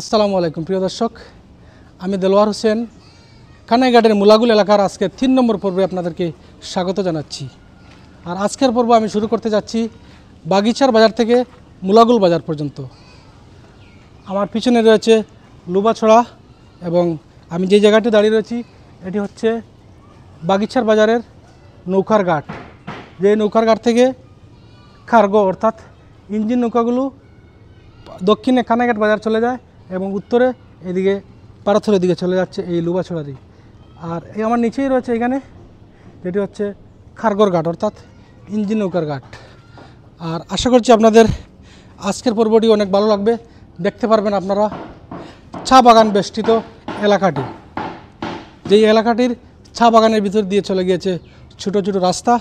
আসসালামু আলাইকুম প্রিয় দর্শক, আমি দেলোয়ার হোসেন কানাইঘাটের মুলাগুল এলাকার আজকের 3 নম্বর পর্বে আপনাদেরকে স্বাগত জানাচ্ছি। আর আজকের পর্ব আমি শুরু করতে যাচ্ছি বাগিচার বাজার থেকে মুলাগুল বাজার পর্যন্ত। আমার পিছনে রয়েছে লুবাছড়া এবং আমি যে জায়গাটি দাঁড়িয়ে রয়েছি এটি হচ্ছে বাগিচার বাজারের নৌকার ঘাট। যে নৌকার ঘাট থেকে কার্গো অর্থাৎ ইঞ্জিন নৌকাগুলো দক্ষিণে কানাইঘাট বাজার চলে যায় এবং উত্তরে এদিকে পারাথরের দিকে চলে যাচ্ছে এই লুবাছড়া দিয়ে। আর এই আমার নিচেই রয়েছে এখানে যেটি হচ্ছে কার্গোর ঘাট অর্থাৎ ইঞ্জিন নৌকার ঘাট। আর আশা করছি আপনাদের আজকের পর্বটি অনেক ভালো লাগবে। দেখতে পারবেন আপনারা চা বাগান বেষ্টিত এলাকাটি, যেই এলাকাটির চা বাগানের ভিতর দিয়ে চলে গিয়েছে ছোটো ছোটো রাস্তা।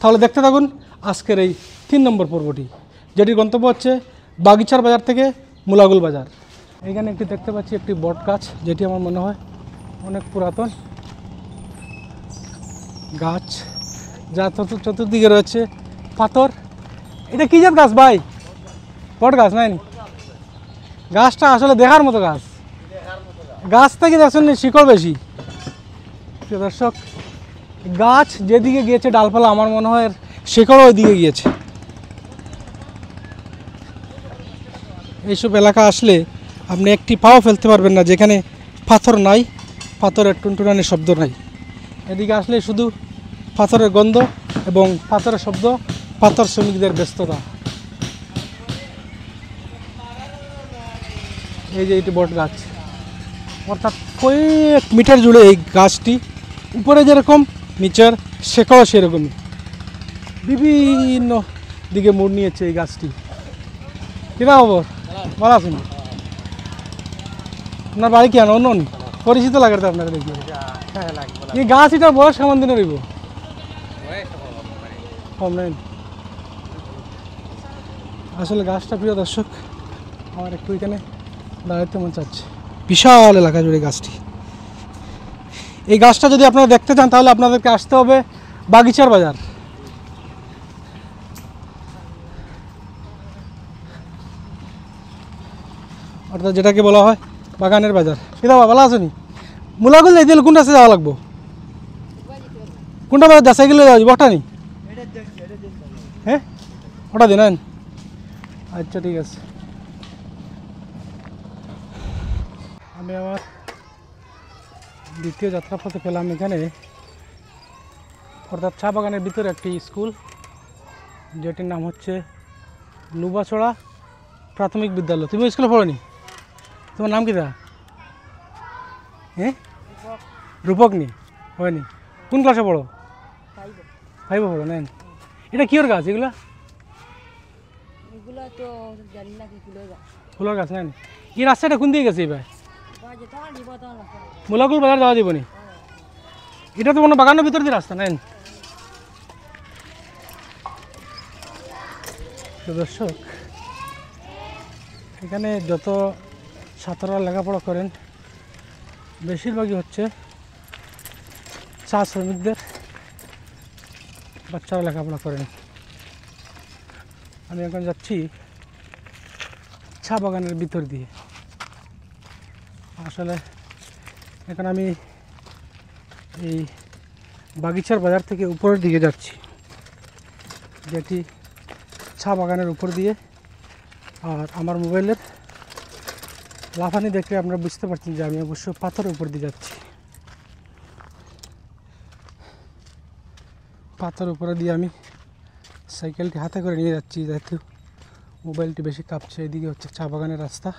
তাহলে দেখতে থাকুন আজকের এই 3 নম্বর পর্বটি, যেটির গন্তব্য হচ্ছে বাগিচার বাজার থেকে মুলাগুল বাজার। এখানে একটি দেখতে পাচ্ছি একটি বট গাছ, যেটি আমার মনে হয় অনেক পুরাতন গাছ, যা চতুর্দিকে রয়েছে পাথর। এটা কী জাত গাছ ভাই? বট গাছ নাই? গাছটা আসলে দেখার মতো গাছ, গাছ থেকে দেখছেন শিকড় বেশি। দর্শক, গাছ যেদিকে গিয়েছে ডালপালা আমার মনে হয় শিকড়ও ওই দিকে গিয়েছে। এইসব এলাকা আসলে আপনি একটি পাও ফেলতে পারবেন না যেখানে পাথর নাই, পাথরের টুনটুনানির শব্দ নাই। এদিকে আসলে শুধু পাথরের গন্ধ এবং পাথরের শব্দ, পাথর শ্রমিকদের ব্যস্ততা। এই যে এটি বট গাছ, অর্থাৎ কয়েক মিটার জুড়ে এই গাছটি, উপরে যেরকম নিচের শেকড়ও সেরকমই, বিভিন্ন দিকে মোড় নিয়েছে এই গাছটি। কিনা খবর? ভালো আছেন? আপনার বাড়ি কেন অন্য পরিচিত লাগে তো আপনারা দেখি। এই গাছ এটার বয়স কেমন দিনে রইব? কম নেই আসলে গাছটা। প্রিয় দর্শক, আমার একটু এখানে দাঁড়াতে মন চাচ্ছে। বিশাল এলাকা জুড়ে গাছটি। এই গাছটা যদি আপনারা দেখতে চান তাহলে আপনাদেরকে আসতে হবে বাগিচার বাজার। অর্থাৎ যেটাকে বলা হয় বাগানের বাজার। কিনা ভালো আছো নি? মুলাগুল এই দিলে কোনটা যাওয়া লাগবো? কোনটা বাজার যাচাই গেলে যাওয়া বটা নি? হ্যাঁ ওটা দিন। আচ্ছা ঠিক আছে। আমি আমার দ্বিতীয় যাত্রাপথে পেলাম এখানে, অর্থাৎ চা বাগানের ভিতরে একটি স্কুল, যেটির নাম হচ্ছে লুবাছড়া প্রাথমিক বিদ্যালয়। তুমি স্কুলে পড়োনি? তোমার নাম কি দা? হ্যাঁ রূপক নি হয়নি? কোন ক্লাসে পড়ো? 5 পড়ো। নেন, এটা কিওর গাছ? এগুলা ফুলের গাছ নেন। এই রাস্তাটা কোন দিকে গেছে এবার? মুলাগুল বাজার যাওয়া যাবে নি? এটা তো কোনো বাগানের ভিতর দিয়ে রাস্তা। নেন দর্শক, এখানে যত ছাত্ররা লেখাপড়া করেন বেশিরভাগই হচ্ছে চা শ্রমিকদের বাচ্চারা লেখাপড়া করেন। আমি এখন যাচ্ছি চা বাগানের ভিতর দিয়ে। আসলে এখন আমি এই বাগিচার বাজার থেকে উপরের দিকে যাচ্ছি, যেটি চা বাগানের উপর দিয়ে। আর আমার মোবাইলের লাফানি দেখে আপনারা বুঝতে পারছেন যে আমি অবশ্য পাথরের উপর দিয়ে যাচ্ছি। পাথরের উপরে দিয়ে আমি সাইকেলটি হাতে করে নিয়ে যাচ্ছি, যেহেতু মোবাইলটি বেশি কাঁপছে। এদিকে হচ্ছে চা বাগানের রাস্তা।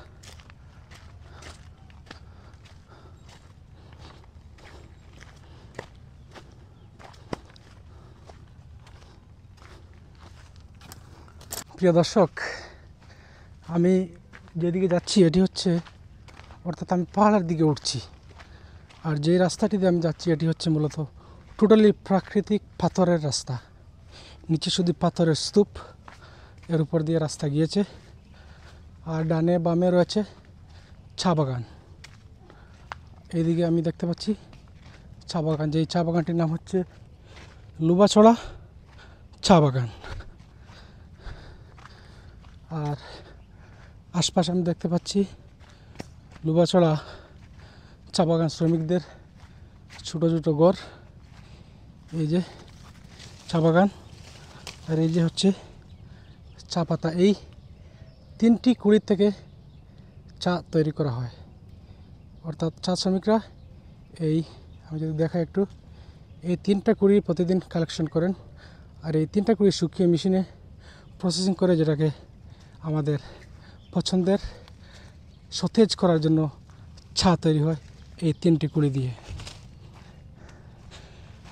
প্রিয় দর্শক, আমি যেদিকে যাচ্ছি এটি হচ্ছে, অর্থাৎ আমি পাহাড়ের দিকে উঠছি। আর যেই রাস্তাটিতে আমি যাচ্ছি এটি হচ্ছে মূলত টোটালি প্রাকৃতিক পাথরের রাস্তা। নিচে শুধু পাথরের স্তূপ, এর উপর দিয়ে রাস্তা গিয়েছে। আর ডানে বামে রয়েছে চা বাগান। এইদিকে আমি দেখতে পাচ্ছি চা বাগান, যেই চা বাগানটির নাম হচ্ছে লুবাছড়া চা বাগান। আর আশপাশে আমি দেখতে পাচ্ছি লুবাছড়া চা বাগান শ্রমিকদের ছোটো ছোটো ঘর। এই যে চা বাগান, আর এই যে হচ্ছে চা পাতা। এই 3টি কুড়ি থেকে চা তৈরি করা হয়, অর্থাৎ চা শ্রমিকরা এই, আমি যদি দেখাই একটু, এই 3টা কুড়ি প্রতিদিন কালেকশন করেন, আর এই 3টা কুড়ি শুকিয়ে মেশিনে প্রসেসিং করে, যেটাকে আমাদের পছন্দের সতেজ করার জন্য চা তৈরি হয় এই 3টি কুড়ি দিয়ে।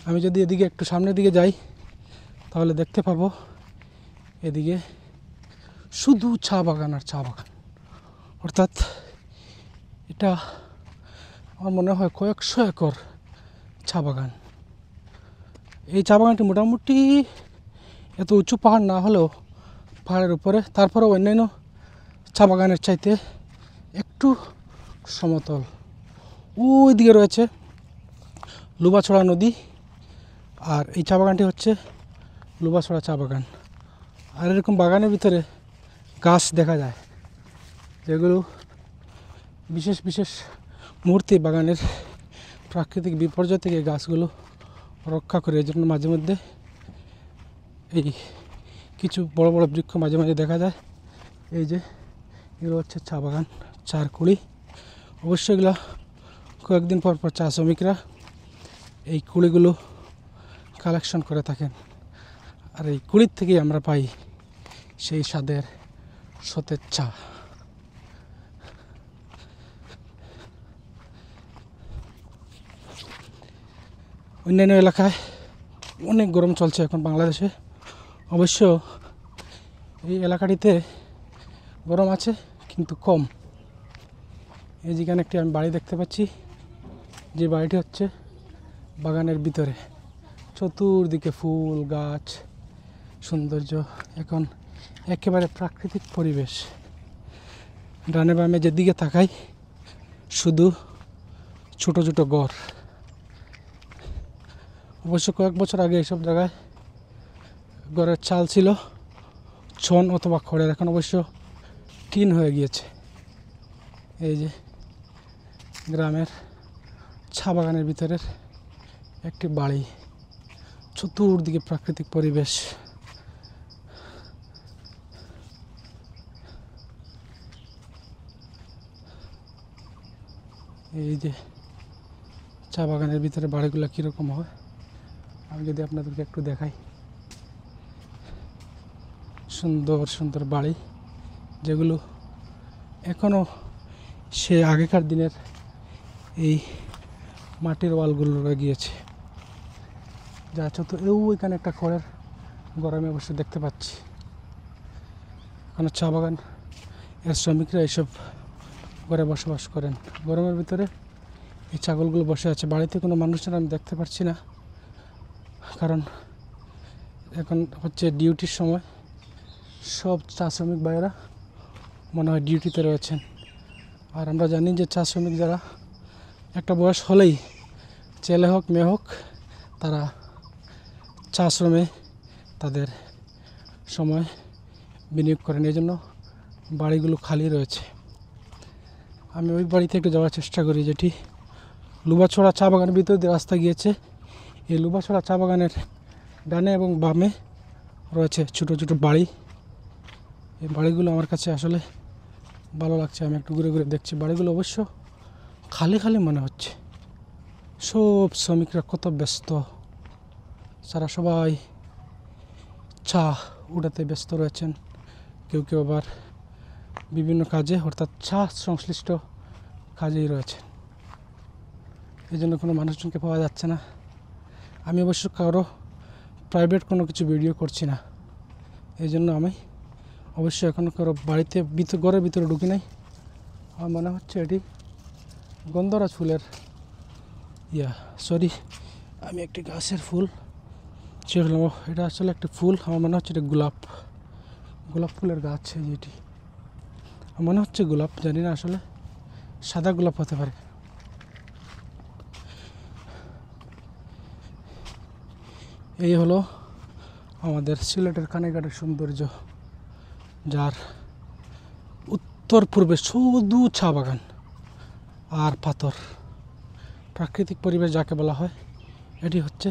আমি যদি এদিকে একটু সামনের দিকে যাই তাহলে দেখতে পাবো এদিকে শুধু চা বাগান আর চা বাগান, অর্থাৎ এটা আমার মনে হয় কয়েকশো একর চা বাগান। এই চা বাগানটি মোটামুটি এত উঁচু পাহাড় না হলেও পাহাড়ের উপরে, তারপরেও অন্যান্য চা বাগানের চাইতে একটু সমতল। ওই দিকে রয়েছে লুবাছড়া নদী, আর এই চা বাগানটি হচ্ছে লুবাছড়া চা বাগান। আর এরকম বাগানের ভিতরে গাছ দেখা যায়, যেগুলো বিশেষ বিশেষ মুহূর্তে বাগানের প্রাকৃতিক বিপর্যয় থেকে গাছগুলো রক্ষা করে। এই জন্য মাঝে মধ্যে এই কিছু বড় বড় বৃক্ষ মাঝে মাঝে দেখা যায়। এই যে এগুলো হচ্ছে চা বাগান, চার কুড়ি। অবশ্যই এগুলো কয়েকদিন পর পর চা শ্রমিকরা এই কুড়িগুলো কালেকশন করে থাকেন, আর এই কুড়ির থেকেই আমরা পাই সেই স্বাদের সতেজ চা। অন্যান্য এলাকায় অনেক গরম চলছে এখন বাংলাদেশে, অবশ্য এই এলাকাটিতে গরম আছে কিন্তু কম। এই যেখানে একটি আমি বাড়ি দেখতে পাচ্ছি, যে বাড়িটি হচ্ছে বাগানের ভিতরে, চতুর্দিকে ফুল গাছ সৌন্দর্য, এখন একেবারে প্রাকৃতিক পরিবেশ। ডানে বামে যেদিকে তাকাই শুধু ছোট ছোট ঘর। অবশ্য কয়েক বছর আগে এইসব জায়গায় ঘরের চাল ছিল ছন অথবা খড়ের, এখন অবশ্য টিন হয়ে গিয়েছে। এই যে গ্রামের চা বাগানের ভিতরের একটি বাড়ি, চতুর্দিকে প্রাকৃতিক পরিবেশ। এই যে চা বাগানের ভিতরে বাড়িগুলো কীরকম হয় আমি যদি আপনাদেরকে একটু দেখাই। সুন্দর সুন্দর বাড়ি, যেগুলো এখনও সে আগেকার দিনের এই মাটির ওয়ালগুলো রয়ে গিয়েছে, যা ওইখানে একটা খড়ের ঘর আমি অবশ্যই দেখতে পাচ্ছি। এখানে চা বাগান এর শ্রমিকরা এইসব ঘরে বসবাস করেন। গরমের ভিতরে এই ছাগলগুলো বসে আছে। বাড়িতে কোনো মানুষজন আমি দেখতে পাচ্ছি না, কারণ এখন হচ্ছে ডিউটির সময়। সব চা শ্রমিক ভাইয়েরা মনে হয় ডিউটিতে রয়েছেন। আর আমরা জানি যে চা শ্রমিক যারা একটা বয়স হলেই, ছেলে হোক মেয়ে হোক, তারা চা শ্রমে তাদের সময় বিনিয়োগ করেন। এই জন্য বাড়িগুলো খালি রয়েছে। আমি ওই বাড়িতে একটু যাওয়ার চেষ্টা করি, যেটি লুবাছড়া চা বাগানের ভিতর দিয়ে রাস্তা গিয়েছে। এই লুবাছড়া চা বাগানের ডানে এবং বামে রয়েছে ছোটো ছোটো বাড়ি। এই বাড়িগুলো আমার কাছে আসলে ভালো লাগছে। আমি একটু ঘুরে ঘুরে দেখছি বাড়িগুলো, অবশ্য খালি খালি মনে হচ্ছে। সব শ্রমিকরা কত ব্যস্ত, তারা সবাই চা উঠাতে ব্যস্ত রয়েছেন। কেউ কেউ আবার বিভিন্ন কাজে, অর্থাৎ চা সংশ্লিষ্ট কাজেই রয়েছে। এই জন্য কোনো মানুষজনকে পাওয়া যাচ্ছে না। আমি অবশ্য কারো প্রাইভেট কোনো কিছু ভিডিও করছি না, এই জন্য আমি অবশ্যই এখনও কারো বাড়িতে ঘরের ভিতরে ঢুকি নাই। আমার মনে হচ্ছে এটি গন্ধরাজ ফুলের আমি একটি গাছের ফুল সেগুলো, এটা আসলে একটা ফুল। আমার মনে হচ্ছে এটা গোলাপ ফুলের গাছ। যেটি মনে হচ্ছে গোলাপ, জানি না, আসলে সাদা গোলাপ হতে পারে। এই হলো আমাদের সিলেটের কানাইঘাটের সৌন্দর্য, যার উত্তর পূর্বে শুধু চা বাগান। আর পাথর। প্রাকৃতিক পরিবেশ যাকে বলা হয়, এটি হচ্ছে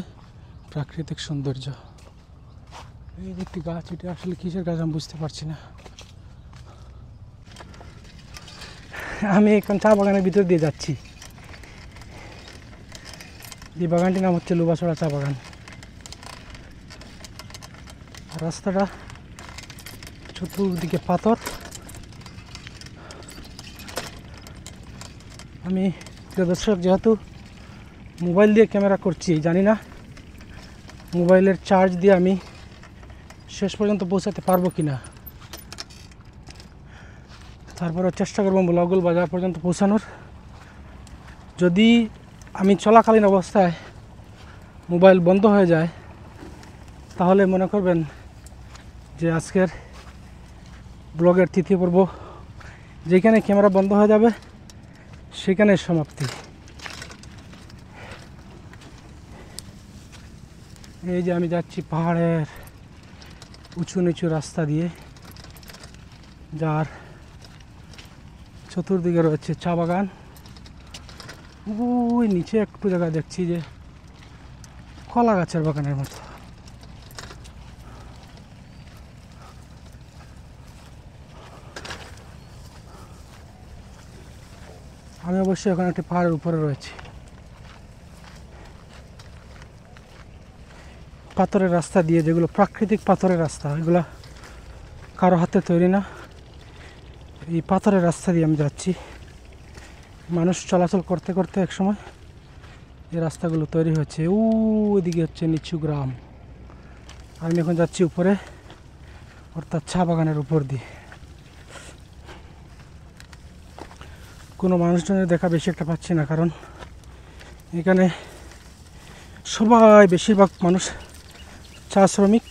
প্রাকৃতিক সৌন্দর্য। এই যে একটি গাছ, এটি আসলে কিসের গাছ আমি বুঝতে পারছি না। আমি এখন চা বাগানের ভিতর দিয়ে যাচ্ছি। এই বাগানটির নাম হচ্ছে লুবাছড়া চা বাগান। রাস্তাটা চতুর্দিকে পাথর। আমি প্রিয় দর্শক, যেহেতু মোবাইল দিয়ে ক্যামেরা করছি, জানি না মোবাইলের চার্জ দিয়ে আমি শেষ পর্যন্ত পৌঁছাতে পারবো কি না। তারপরে চেষ্টা করবো মুলাগুল বাজার পর্যন্ত পৌঁছানোর। যদি আমি চলাকালীন অবস্থায় মোবাইল বন্ধ হয়ে যায়, তাহলে মনে করবেন যে আজকের ব্লগের তৃতীয় পর্ব, যেখানে ক্যামেরা বন্ধ হয়ে যাবে সেখানে সমাপ্তি। এই যে আমি যাচ্ছি পাহাড়ের উঁচু নিচু রাস্তা দিয়ে, যার চতুর্দিকে রয়েছে চা বাগান। ওই নিচে একটু জায়গা দেখছি যে কলা গাছের বাগানের মতো। আমি অবশ্যই এখন একটি পাহাড়ের উপরে রয়েছি। পাথরের রাস্তা দিয়ে, যেগুলো প্রাকৃতিক পাথরের রাস্তা, এগুলো কারো হাতে তৈরি না। এই পাথরের রাস্তা দিয়ে আমি যাচ্ছি। মানুষ চলাচল করতে করতে একসময় এই রাস্তাগুলো তৈরি হয়েছে। ওইদিকে হচ্ছে নিচু গ্রাম। আমি এখন যাচ্ছি উপরে, অর্থাৎ চা বাগানের উপর দিয়ে। কোনো মানুষজনের দেখা বেশি একটা পাচ্ছি না, কারণ এখানে সবাই, বেশিরভাগ মানুষ চা শ্রমিক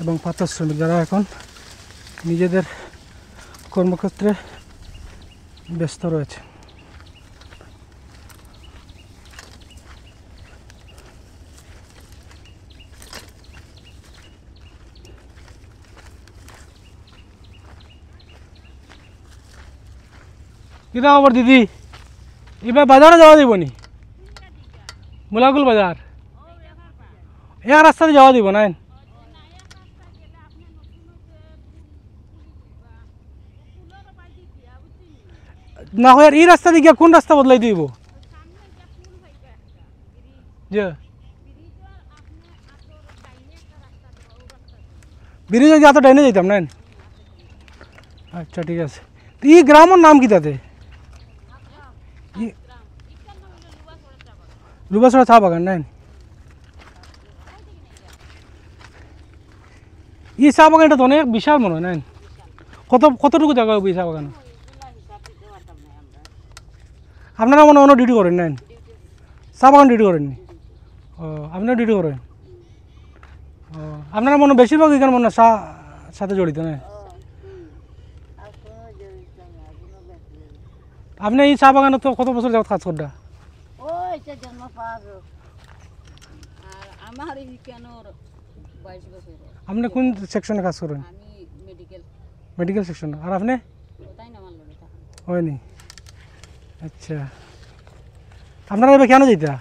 এবং পাথর শ্রমিক, যারা এখন নিজেদের কর্মক্ষেত্রে ব্যস্ত রয়েছে। কিনা খবর দিদি? এবার বাজারে যাওয়া দিব নি? মুলাগুল বাজার এ রাস্তাতে যাওয়া দিব না? না হয় এই রাস্তা দিয়ে কোন রাস্তা বদলাই দিব? যে ব্রিজে যা তো ডাইনে যাইতাম না? আচ্ছা ঠিক আছে। এই গ্রামের নাম কি তাতে? লুবাছড়া চা বাগান নাই? এই চা বাগানটা তো অনেক বিশাল মনে হয়, নাই? কতটুকু জায়গা হবে এই চা বাগান? আপনারা মনে অন্য ডিউটি করেন, নাই? চা বাগান ডিউটি করেননি? ও, আপনারা ডিউটি করেন? ও, আপনারা মনে বেশিরভাগ এখানে মনে চা সাথে জড়িত, নাই? আপনি এই চা বাগানে তো কত বছর যাবত কাজ করটা? আপনি কোন সেকশনে কাজ করেন? মেডিকেল সেকশনে। আর আপনি? হয়নি? আচ্ছা, আপনারা এবার কেন যেতা?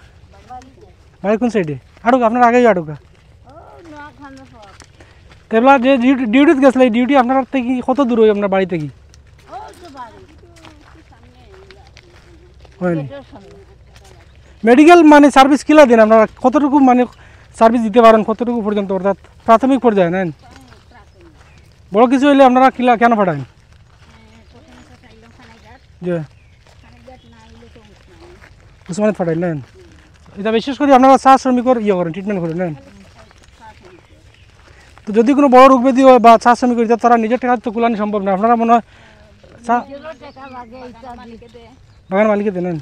বাড়ি কোন সাইডে? আটুকা? আপনার আগেই আটুকা? এবার যে ডিউটিতে গেছিল, এই ডিউটি আপনার থেকে কত দূর হয় আপনার বাড়ি থেকে? হয়নি? মেডিকেল মানে সার্ভিস কিলা দেন আপনারা? কতটুকু মানে সার্ভিস দিতে পারেন, কতটুকু পর্যন্ত, অর্থাৎ প্রাথমিক পর্যায়ে? নেন বড় কিছু হইলে আপনারা কিলা কেন পাঠান? যে উসমানিত পাঠান, নেন? এটা বিশেষ করে আপনারা চা শ্রমিকের ইয়ে করেন, ট্রিটমেন্ট করেন, নেন? তো যদি কোনো বড় রোগ ব্যাধি হয় বা চা শ্রমিক হয়, তারা নিজের টাকা তো কুলানি সম্ভব না। আপনারা মনে হয় চা বাগান মালিকে দেন?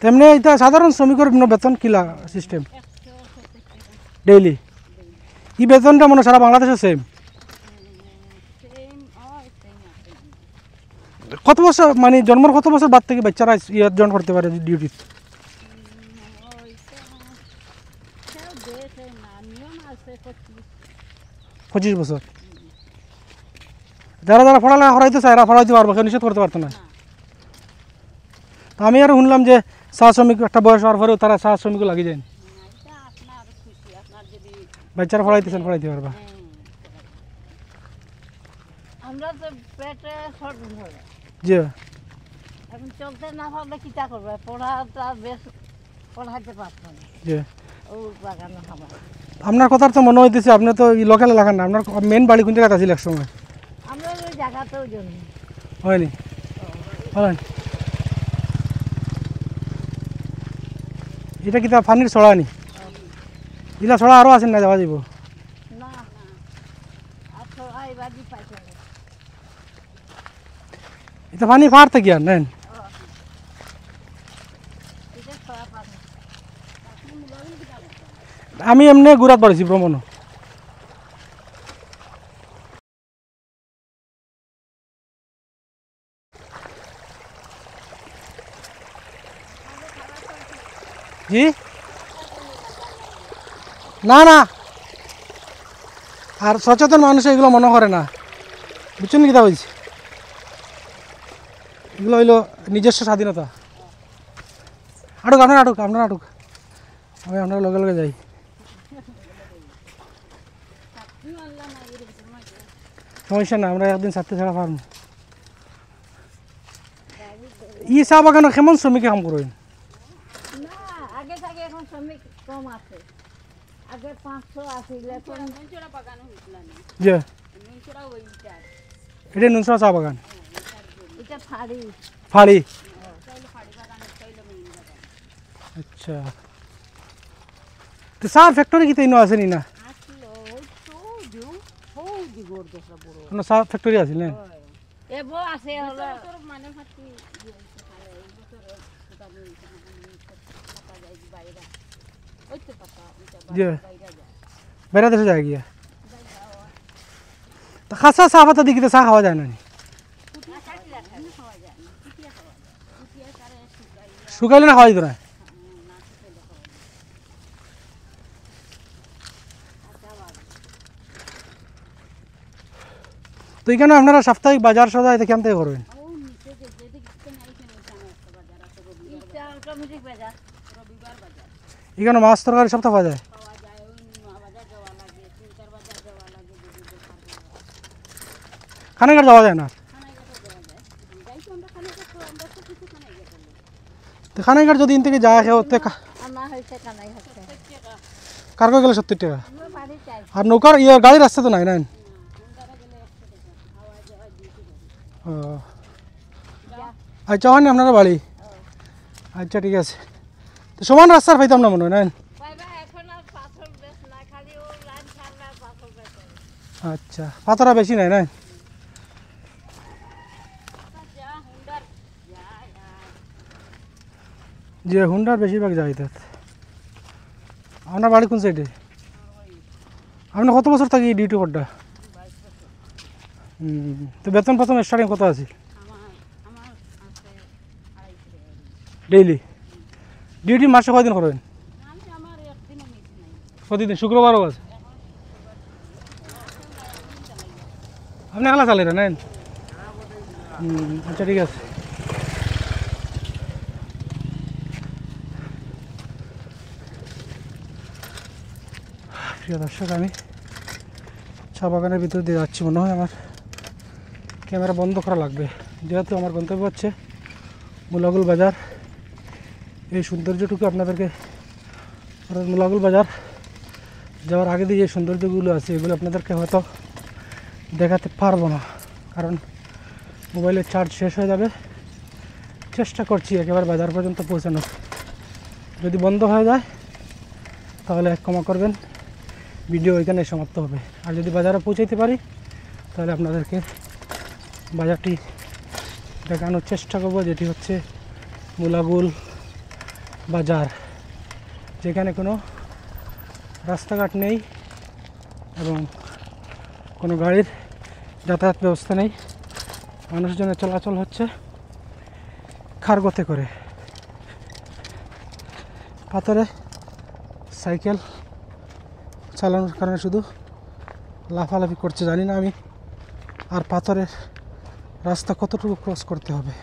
তেমনি এটা সাধারণ শ্রমিকের বেতন কিলা সিস্টেম ডেইলি? এই বেতনটা মনে সারা বাংলাদেশে সেম? কত বছর মানে জন্মের কত বছর বাদ থেকে বাচ্চারা ইয়ার জয়েন করতে পারে ডিউটি? 25 বছর। যারা যারা পড়ালেখা করাইতে চায় এরা পড়াইতে পারবো, কেউ নিষেধ করতে পারতো না। তো আমি আরও শুনলাম যে চা শ্রমিক একটা বয়স হওয়ার পরেও তারা চা শ্রমিকও লাগিয়ে যায়। বাচ্চারা পড়াইতেছেন, পড়াইতে পারবা। আমরা তো পেটে শর্ট ধরে জি এখন চলতে না পারলে কিটা করবে, পড়াটা বেশ পড়াইতে পারতো না। জি ও বাগানো খাবার আপনার কথার তো মনে হইতেছে আপনি তো লোকাল এলাকার না, আপনার মেন বাড়ি কোন জায়গাতে আছিল এক সময়? আমরা ওই জায়গাতেও জন্য হয়নি? বলেন এটা কি তা পানির ছড়া নি? ইলা ছড়া আরও আছেন না যাওয়া যাব? না আর সবাই বাজি পাইছে না। এটা পানি পার থেকে আর নেন এটা ছড়া পানি আমি এমনি ঘুরাত পারছি ভ্রমণ। জি না না, আর সচেতন মানুষ এগুলো মনে করে না, বুঝছেন কি তা বলছি? এগুলো হইলো নিজস্ব স্বাধীনতা। আটুক আপনার, আটুক আপনার, আটুক আমি আপনার লগে লগে যাই। সমস্যা না, আমরা একদিন ছাড়তে ছাড়া পারবো। ই চা বাগানো কেমন শ্রমিকে কাম করেন? না আগে থেকে এখন শ্রমিক কম আছে। আগে 500 আছিল, এখন যে এটা নুনসরা চা বাগান, এটা ফাড়ি ফাড়ি। আচ্ছা, তো চা ফ্যাক্টরি কি তাইনো আছে নি না? আসলো ওই তো দিও হৌদি গড়দসা বড় কোনো চা ফ্যাক্টরি আছে না? এবো আছে হলো মানে ভাতি এই বছর বাইরে ওই তো পাতা যে বাইরে যায় বাইরে দেশে যায় গিয়া তা খাসা চা পাতা দিকে চা খাওয়া যায় না নি? শুকাইলে না খাওয়া যেত না? তো এখানে আপনারা সাপ্তাহিক বাজার সদায় এখান থেকে করবেন? এটা অটোমেটিক বাজার রবিবার বাজার এখানে মাছ তরকারি সব পাওয়া যায়? পাওয়া যায়, ওই বাজার যাওয়া লাগে, চিন্তার বাজার যাওয়া লাগে, যদি খানাঘাট যাওয়া যায় না? খানায় গেছে যাওয়া যায়, যাই তো আমরা খানায় গেছে, আমরা তো কিছু খানায় গেছে তো খানাঘাট যদি ইন থেকে যায় খেতে আনা হয়েছে কানাই হচ্ছে কার্গো গেলে 70 টাকা, আমরা বাড়ি চাই আর নৌকার গাড়ির রাস্তা তো নাই না? ও আচ্ছা, হয় না আপনারা বাড়ি? আচ্ছা ঠিক আছে, তো সমান রাস্তার পাইতাম না মনে হয় না? পাইবা এখন আর পাথর বেশ না, খালি ও লাইন ছাড়লে আর পাথর বেশ আচ্ছা, পাতরা বেশি নাই না? যা হুন্ডার যে হুন্ডার বেশিরভাগ যায় তাত। আপনার বাড়ি কোন সাইডে? আপনি কত বছর থাকি ডিউটি করটা? তো বেতন প্রথম স্টার্টিং কত আছে আমার আছে 250 ডেইলি? ডিউটি মাসে কয়দিন করবেন? আমি আমার একদিনও মিস নাই প্রতিদিন শুক্রবারও আছে? আপনি একলা চালেন নেন? আচ্ছা ঠিক আছে। প্রিয় দর্শক, আমি চা বাগানের ভিতর দিয়ে যাচ্ছি। মনে হয় আমার ক্যামেরা বন্ধ করা লাগবে, যেহেতু আমার গন্তব্য হচ্ছে মুলাগুল বাজার। এই সৌন্দর্যটুকু আপনাদেরকে, মুলাগুল বাজার যাওয়ার আগে দিয়ে যে সৌন্দর্যগুলো আছে এগুলো আপনাদেরকে হয়তো দেখাতে পারবো না, কারণ মোবাইলের চার্জ শেষ হয়ে যাবে। চেষ্টা করছি একেবারে বাজার পর্যন্ত পৌঁছানোর। যদি বন্ধ হয়ে যায় তাহলে ক্ষমা করবেন, ভিডিও এখানে সমাপ্ত হবে। আর যদি বাজারে পৌঁছাইতে পারি তাহলে আপনাদেরকে বাজারটি দেখানোর চেষ্টা করব, যেটি হচ্ছে মুলাগুল বাজার, যেখানে কোনো রাস্তাঘাট নেই এবং কোনো গাড়ির যাতায়াত ব্যবস্থা নেই। মানুষজনের চলাচল হচ্ছে কার্গোতে করে, পাথরে সাইকেল চালানোর কারণে শুধু লাফালাফি করছে, জানি না আমি আর পাথরের রাস্তা কতটুকু ক্রস করতে হবে।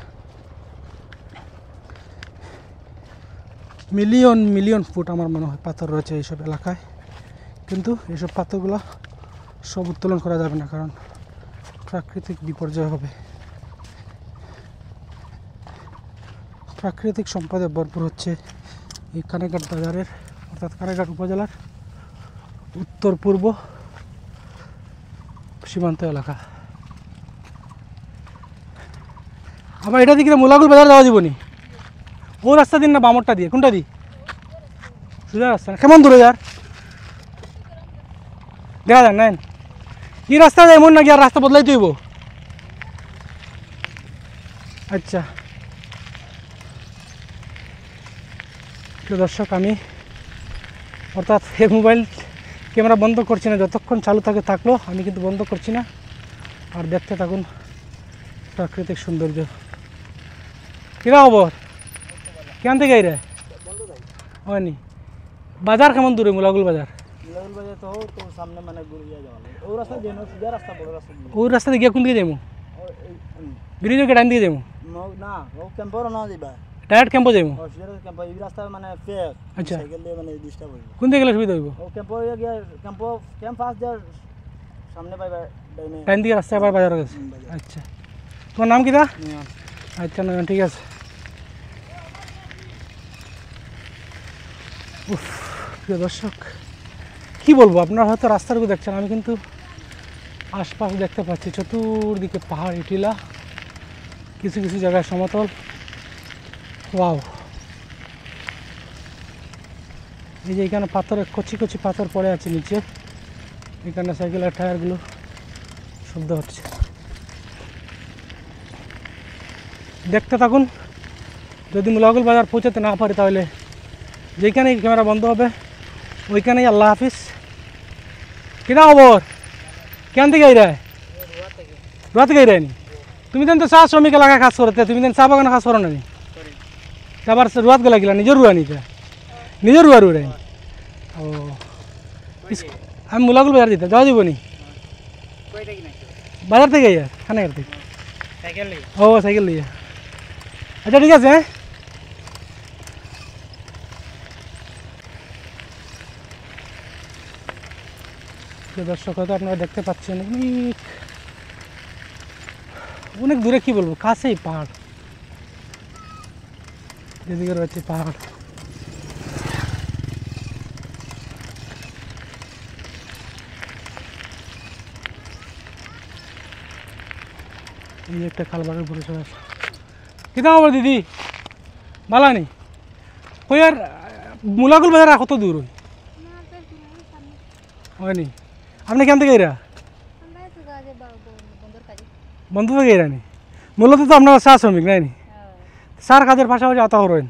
মিলিয়ন মিলিয়ন ফুট আমার মনে হয় পাথর রয়েছে এইসব এলাকায়, কিন্তু এইসব পাথরগুলো সব উত্তোলন করা যাবে না, কারণ প্রাকৃতিক বিপর্যয় হবে। প্রাকৃতিক সম্পদে ভরপুর হচ্ছে এই কানাইঘাট বাজারের, অর্থাৎ কানাইঘাট উপজেলার উত্তর পূর্ব সীমান্ত এলাকা। আবার এটা দিকে মোলাগুল বাজার যাওয়া যাবনি, ও রাস্তা দিন না বামরটা দিয়ে, কোনটা দিই? সোজা রাস্তা না, কেমন দূরে যার দেখা যান নেন কি রাস্তা যায় এমন নাকি আর রাস্তা বদলাই তৈব? আচ্ছা দর্শক, আমি অর্থাৎ এই মোবাইল ক্যামেরা বন্ধ করছি না, যতক্ষণ চালু থাকলো আমি কিন্তু বন্ধ করছি না। আর দেখতে থাকুন প্রাকৃতিক সৌন্দর্য। কিরা খবর? কেন থেকে রে হয়নি? বাজার কেমন দূরে? মোলাগুল বাজার সামনে মানে ও রাস্তা যেন সিধা রাস্তা, বড় রাস্তা ওই রাস্তা দিয়ে কোন দিকে যাবো? ব্রিজের ডান দিকে যাবো না, ও ক্যাম্পর না দিবা, ডাইরেক্ট ক্যাম্পে যাবো? ও সিধা ক্যাম্প এই রাস্তা মানে ফেক। আচ্ছা, সাইকেল দিয়ে মানে ডিস্টার্ব হইব। কোন দিকে গেলে সুবিধা হইব? ও ক্যাম্প গিয়া ক্যাম্প ফাস্ট দেয়ার সামনে পাইবা ডাইনে ডান দিকে রাস্তা আবার বাজার গেছে। আচ্ছা, তোমার নাম কি দা? আচ্ছা না, ঠিক আছে। উফ, প্রিয় দর্শক কী বলবো, আপনারা হয়তো রাস্তাটুকু দেখছেন, আমি কিন্তু আশপাশ দেখতে পাচ্ছি চতুর্দিকে পাহাড়ি টিলা, কিছু কিছু জায়গায় সমতল। ওয়াও, এই যে এখানে পাথরের কচি কচি পাথর পড়ে আছে নিচে, এখানে সাইকেলের টায়ারগুলো শব্দ হচ্ছে। দেখতে থাকুন, যদি মোলাগুল বাজার পৌঁছাতে না পারি তাহলে যেখানেই ক্যামেরা বন্ধ হবে ওইখানেই আল্লাহ হাফিজ। কিনা খবর? কেন থেকে আইরায়? রুয়া থেকে আইরায়নি? তুমি দেন তো চা শ্রমিক এলাকায় কাজ করতে, তুমি দেন চা বাগানে কাজ করো না নি? আবার রুয়াত গেলা গেলা নিজের রুয়া নিতে, নিজের রুয়া রুয়াই? ও, আমি মোলাগুল বাজার দিতে যাওয়া যাবো নি? বাজার থেকে আইয়া খানাঘাট থেকে? ও সাইকেল লইয়া। আচ্ছা ঠিক আছে, হ্যাঁ। দর্শক হয়তো আপনারা দেখতে পাচ্ছেন অনেক অনেক দূরে, কি বলবো, কাছেই পাহাড়, যেদিকে রয়েছে পাহাড়। এই একটা খালবারের উপরে চলে আসে। কিনা খবর দিদি? ভালো নি? ওই আর মোলাগুল বাজার কত দূর হয়নি? আপনি কেন থেকে এরা বন্ধু থেকে এরা নি? মূলত তো আপনারা চা শ্রমিক নাই নি? চার কাজের পাশাপাশি আতা করেন,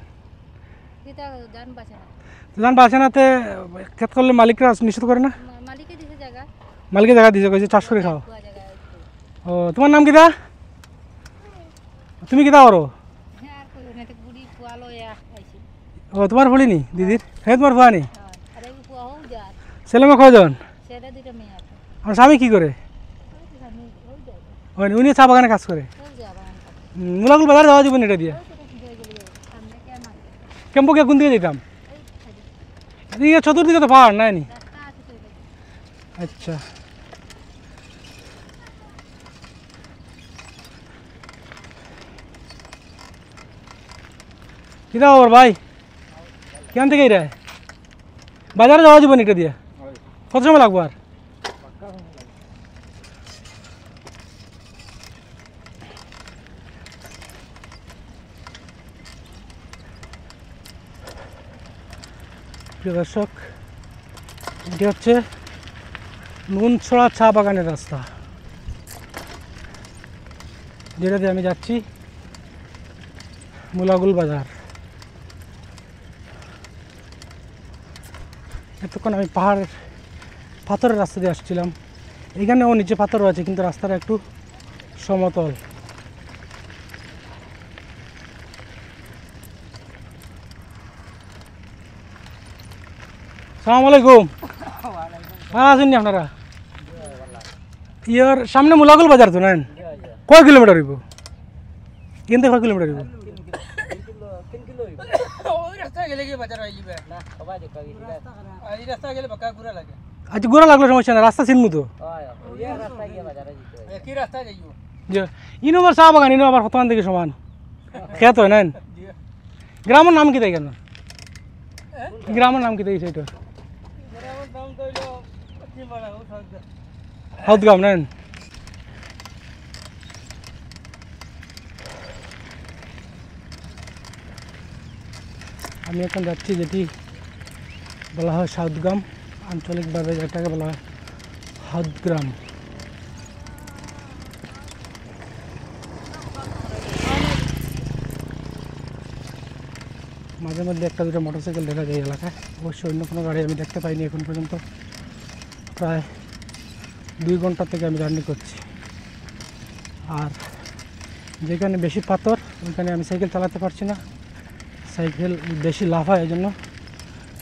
জান বাসে নাতে খেত করলে মালিকরা নিষেধ করে না? মালিকের জায়গা দিয়েছে, কইছে চাষ করে খাও। ও, তোমার নাম কিতা? তুমি কিতা করো? ও, তোমার ভুলি নি দিদির? হ্যাঁ, তোমার ভুয়া নি? ছেলে মেয়ে কয়জন? আমার স্বামী কি করে? উনি চা বাগানে কাজ করে। মোলাগুল বাজার যাওয়া যাবেন এটা দিয়ে? কেম্পো কে কোন দিকে যেতাম? এদিকে চতুর্দিকে তো পাহাড় নাই নি? আচ্ছা, কিতা খবর ভাই? কেন থেকে এরা বাজারে যাওয়া যাবেন এটা দিয়ে? কত সময় লাগবো আর? প্রিয় দর্শক, এটি হচ্ছে নুনছড়া চা বাগানের রাস্তা, যেটা দিয়ে আমি যাচ্ছি মোলাগুল বাজার। এতক্ষণ আমি পাথরের রাস্তা দিয়ে আসছিলাম, এখানেও নিচে পাথর আছে কিন্তু রাস্তাটা একটু সমতল। সালাম আলাইকুম। ভালো আছেন নি আপনারা? ইয়ার সামনে মুলাগুল বাজার তো নেন কয় কিলোমিটার হইব? কিন্তু কয় কিলোমিটার হইব? আচ্ছা ঘোরা লাগলো সমস্যা না, রাস্তা চিনমু তো। ইনো আমার চা বাগান, ইনো আবার কতমান থেকে সমান খেত হয় নেন। গ্রামের নাম কি তাই কেন? গ্রামের নাম কি তাই সেটা? হাউদগাম নেন। আমি এখন যাচ্ছি যেটি বলা হয় সাউথগ্রাম, আঞ্চলিকভাবে যেটাকে বলা হয় হাউদগ্রাম। মাঝে মধ্যে একটা দুটো মোটরসাইকেল দেখা যায় এলাকায়, অবশ্যই অন্য কোনো গাড়ি আমি দেখতে পাইনি এখন পর্যন্ত। প্রায় 2 ঘন্টা থেকে আমি জার্নি করছি, আর যেখানে বেশি পাথর ওইখানে আমি সাইকেল চালাতে পারছি না, সাইকেল বেশি লাফায়, এই জন্য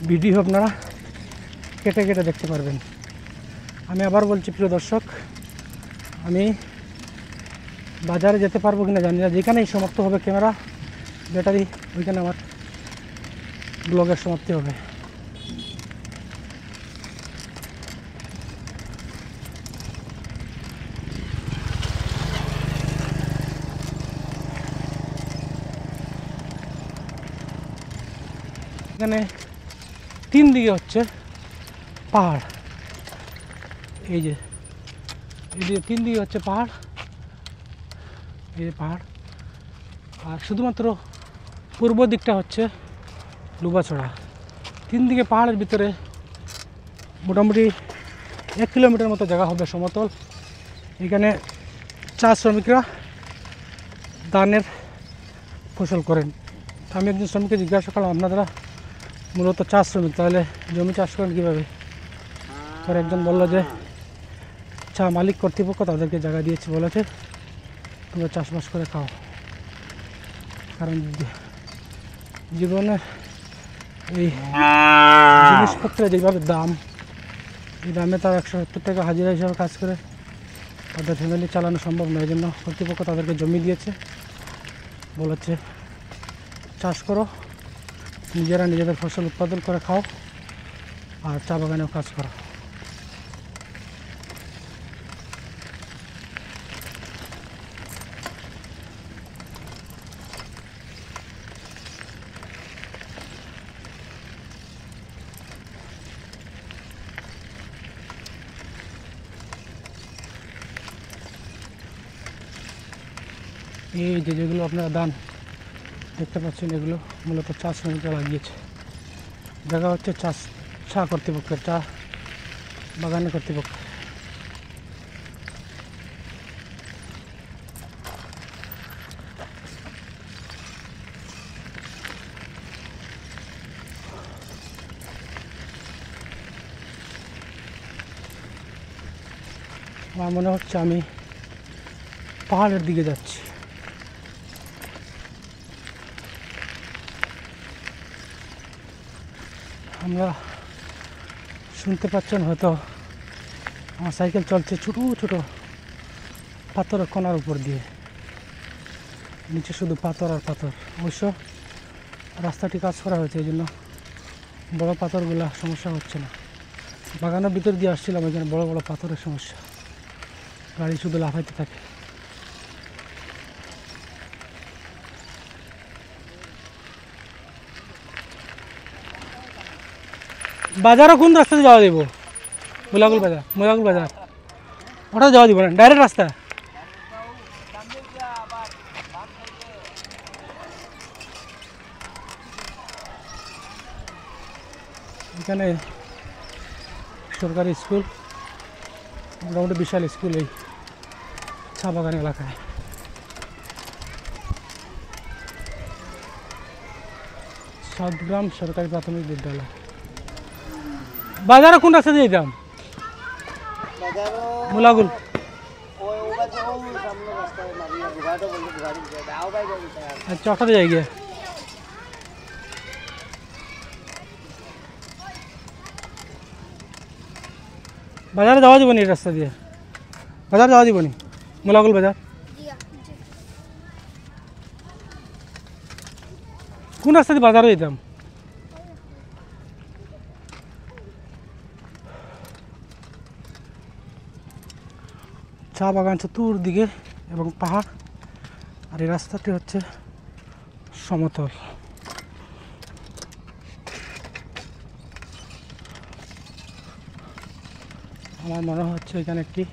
ভিডিও আপনারা কেটে কেটে দেখতে পারবেন। আমি আবার বলছি প্রিয় দর্শক, আমি বাজারে যেতে পারবো কিনা জানি না, যেখানেই সমাপ্ত হবে ক্যামেরা ব্যাটারি ওইখানে আমার ব্লগের সমাপ্তি হবে। এখানে 3 দিকে হচ্ছে পাহাড়, এই যে 3 দিকে হচ্ছে পাহাড়, এই যে পাহাড়, আর শুধুমাত্র পূর্ব দিকটা হচ্ছে লুবাছড়া। 3 দিকে পাহাড়ের ভিতরে মোটামুটি 1 কিলোমিটার মতো জায়গা হবে সমতল। এখানে চা শ্রমিকরা ধানের ফসল করেন। আমি একজন শ্রমিককে জিজ্ঞাসা করলাম, আপনারা মূলত চা শ্রমিক, তাহলে জমি চাষ করেন কীভাবে? পরে একজন বললো যে চা মালিক কর্তৃপক্ষ তাদেরকে জায়গা দিয়েছে, বলেছে তোমরা চাষবাস করে খাও। কারণ জীবনে এই জিনিসপত্রের যেভাবে দাম, এই দামে তার 170 টাকা হাজিরা হিসাবে কাজ করে তাদের ফ্যামিলি চালানো সম্ভব নয়। এই জন্য কর্তৃপক্ষ তাদেরকে জমি দিয়েছে, বলেছে চাষ করো, নিজেরা নিজেদের ফসল উৎপাদন করে খাও, আর চা বাগানেও কাজ করো। এই যে যেগুলো আপনারা ধান দেখতে পাচ্ছেন, এগুলো মূলত চা শ্রমিকরা লাগিয়েছে। জায়গা হচ্ছে চা কর্তৃপক্ষের, চা বাগানের কর্তৃপক্ষ। আমার মনে হচ্ছে আমি পাহাড়ের দিকে যাচ্ছি। আমরা শুনতে পাচ্ছেন হয়তো, আমার সাইকেল চলছে ছোটো ছোটো পাথরের কোনার উপর দিয়ে, নিচে শুধু পাথর আর পাথর। অবশ্য রাস্তাটি কাজ করা হয়েছে, এই জন্য বড়ো পাথরগুলো সমস্যা হচ্ছে না। বাগানের ভিতর দিয়ে আসছিলাম, এখানে বড় বড় পাথরের সমস্যা, গাড়ি শুধু লাফাইতে থাকে। বাজারও কোন রাস্তা দিয়ে যাওয়া দিব? মুলাগুল বাজার ওটা যাওয়া দিব না, ডাইরেক্ট রাস্তা। এখানে সরকারি স্কুল, মোটামুটি বিশাল স্কুল এই চা বাগান এলাকায়। সাউথগ্রাম সরকারি প্রাথমিক বিদ্যালয়। বাজারে কোন রাস্তা দিয়ে যেতাম? মুলাগুল। আচ্ছা ওখানে যাই গিয়ে। বাজারে যাওয়া যাবনি এই রাস্তা দিয়ে? বাজার যাওয়া যাবনি? মোলাগুল বাজার কোন রাস্তা দিয়ে বাজারে যেতাম? চা বাগান চতুর্দিকে এবং পাহাড়, আর এই রাস্তাটি হচ্ছে সমতল। আমার মনে হচ্ছে এখানে একটি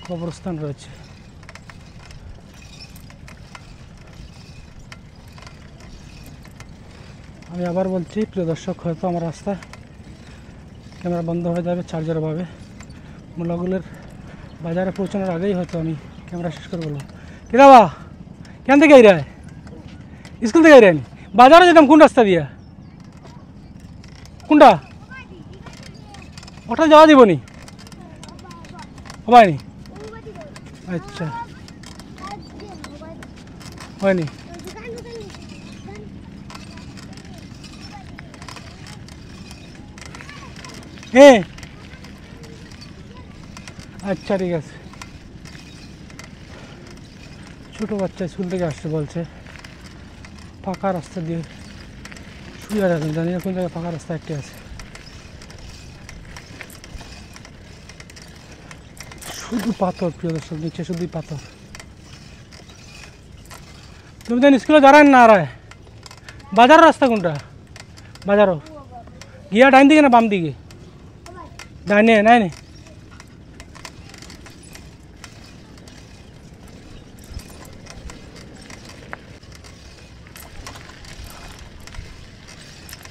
কবরস্থান রয়েছে। আমি আবার বলছি প্রিয় দর্শক, হয়তো আমার রাস্তায় ক্যামেরা বন্ধ হয়ে যাবে চার্জার অভাবে। মোলাগুলের বাজারে পৌঁছানোর আগেই হয়তো আমি ক্যামেরা শেষ করে বলবো। কি বাবা কেন থেকে আইরা? স্কুল থেকে আইরেন? বাজারে যেতাম কোন রাস্তা দিয়া? কোনটা? ওটা যাওয়া দিবনি? হয়নি? আচ্ছা হয়নি। হ্যাঁ আচ্ছা ঠিক আছে। ছোটো বাচ্চা স্কুল থেকে আসতে বলছে, ফাঁকা রাস্তা দিয়ে শুয়ে যাবেন, জানি না কোন জায়গায় ফাঁকা রাস্তা একটি আছে। শুধু পাথর প্রিয় দর্শক, নিচে শুধুই পাথর। তুমি তো স্কুলে দাঁড়ান না? আর বাজার রাস্তা কোনটা? বাজারও গিয়া ডাইন দিকে না বাম দিকে? ডাইনে নাই নে।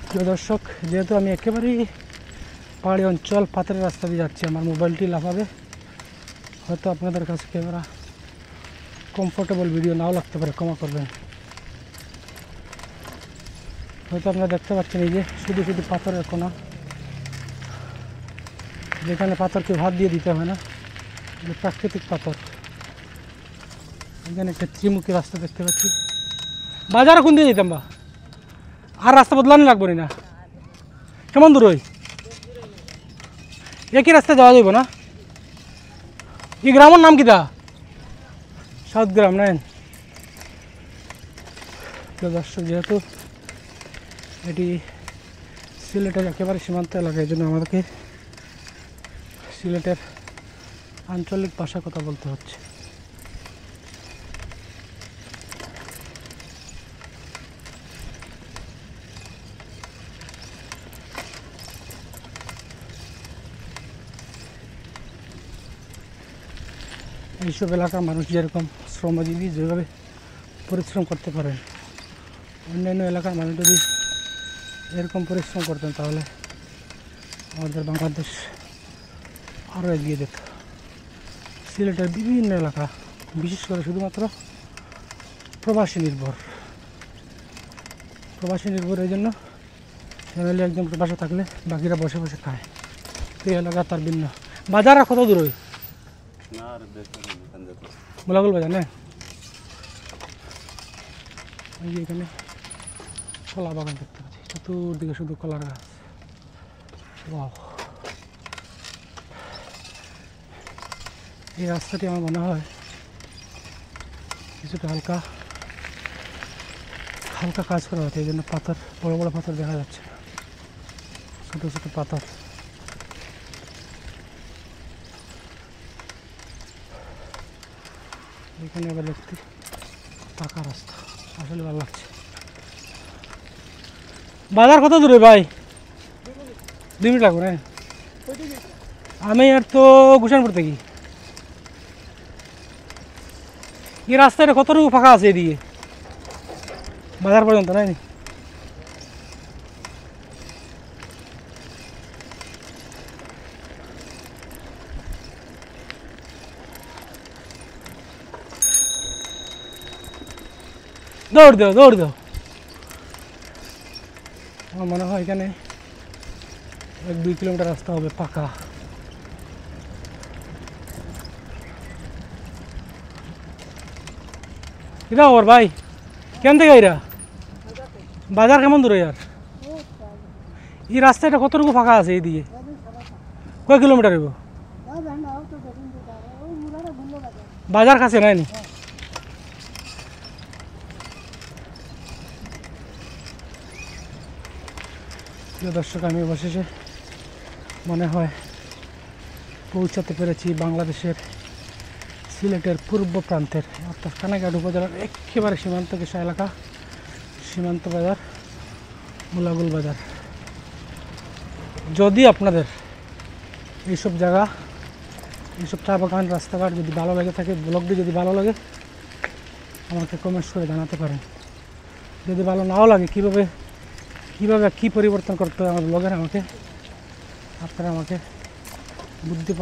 প্রিয় দর্শক, যেহেতু আমি একেবারেই পাহাড়ি অঞ্চল, পাথরের রাস্তা দিয়ে যাচ্ছি, আমার মোবাইলটি লাফাবে। হয়তো আপনাদের কাছে ক্যামেরা কমফোর্টেবল ভিডিও নাও লাগতে পারে, ক্ষমা করবেন। হয়তো আপনারা দেখতে পাচ্ছেন এই যে শুধু শুধু পাথরের কোনা, যেখানে পাথরকে ভাত দিয়ে দিতে হয় না, প্রাকৃতিক পাথর। এখানে একটা ত্রিমুখী রাস্তা দেখতে পাচ্ছি। বাজারে কোন দিয়ে যেতাম বা? আর রাস্তা বদলানো লাগবো না? কেমন দূর ওই? একই রাস্তা যাওয়া যাইব না? এই গ্রামের নাম কিতা? সাউথ গ্রাম নেন। দর্শক, যেহেতু এটি সিলেটের একেবারে সীমান্ত এলাকা, এই জন্য আমাদেরকে সিলেটের আঞ্চলিক ভাষা কথা বলতে হচ্ছে। এইসব এলাকার মানুষ যেরকম শ্রমজীবী, যেভাবে পরিশ্রম করতে পারেন, অন্যান্য এলাকার মানুষ যদি এরকম পরিশ্রম করতেন তাহলে আমাদের বাংলাদেশ আরও এগিয়ে যেত। সিলেটের বিভিন্ন এলাকা বিশেষ করে শুধুমাত্র প্রবাসী নির্ভর। প্রবাসী নির্ভর এই জন্য ফ্যামিলি একজন প্রবাসে থাকলে বাকিরা বসে বসে খায়। এই এলাকা তার ভিন্ন। বাজার আর কত দূর? ওই মোলাগুল বাজার না? এই যে এখানে কলা বাগান দেখতে পাচ্ছি, চতুর্দিকে শুধু কলার গাছ। ওয়াও, এই রাস্তাটি আমার মনে হয় কিছুটা হালকা হালকা কাজ করা হচ্ছে, এই জন্য পাথর, বড় বড় পাথর দেখা যাচ্ছে না, ছোটো ছোটো পাথর। এখানে আবার দেখতে পাকা রাস্তা, আসলে ভালো লাগছে। বাজার কত দূরে ভাই? 2 মিনিট লাগবে না? আমি আর তো গুশানপুর থেকে। এই রাস্তাটা কতটুকু ফাঁকা আছে এদিকে বাজার পর্যন্ত? নাই দৌড় দাও, দৌড় দাও। আমার মনে হয় এখানে 1-2 কিলোমিটার রাস্তা হবে পাকা। কিনা খবর ভাই? কেন থেকে এরা? বাজার কেমন দূরে? আর এই রাস্তাটা কতটুকু ফাঁকা আছে এইদিকে? কয় কিলোমিটার হইব বাজার কাছে নাই নি প্রিয় দর্শক আমি অবশেষে মনে হয় পৌঁছাতে পেরেছি বাংলাদেশের সিলেটের পূর্ব প্রান্তের অর্থাৎ কানাইঘাট উপজেলার একেবারে সীমান্ত ঘেঁষা এলাকা সীমান্ত বাজার মুলাগুল বাজার। যদি আপনাদের এইসব জায়গা এইসব চা বাগান রাস্তাঘাট যদি ভালো লাগে থাকে ব্লগটি যদি ভালো লাগে আমাকে কমেন্টস করে জানাতে পারেন। যদি ভালো নাও লাগে কীভাবে কী পরিবর্তন করতে হয় আমার ব্লগের আপনারা আমাকে বুদ্ধি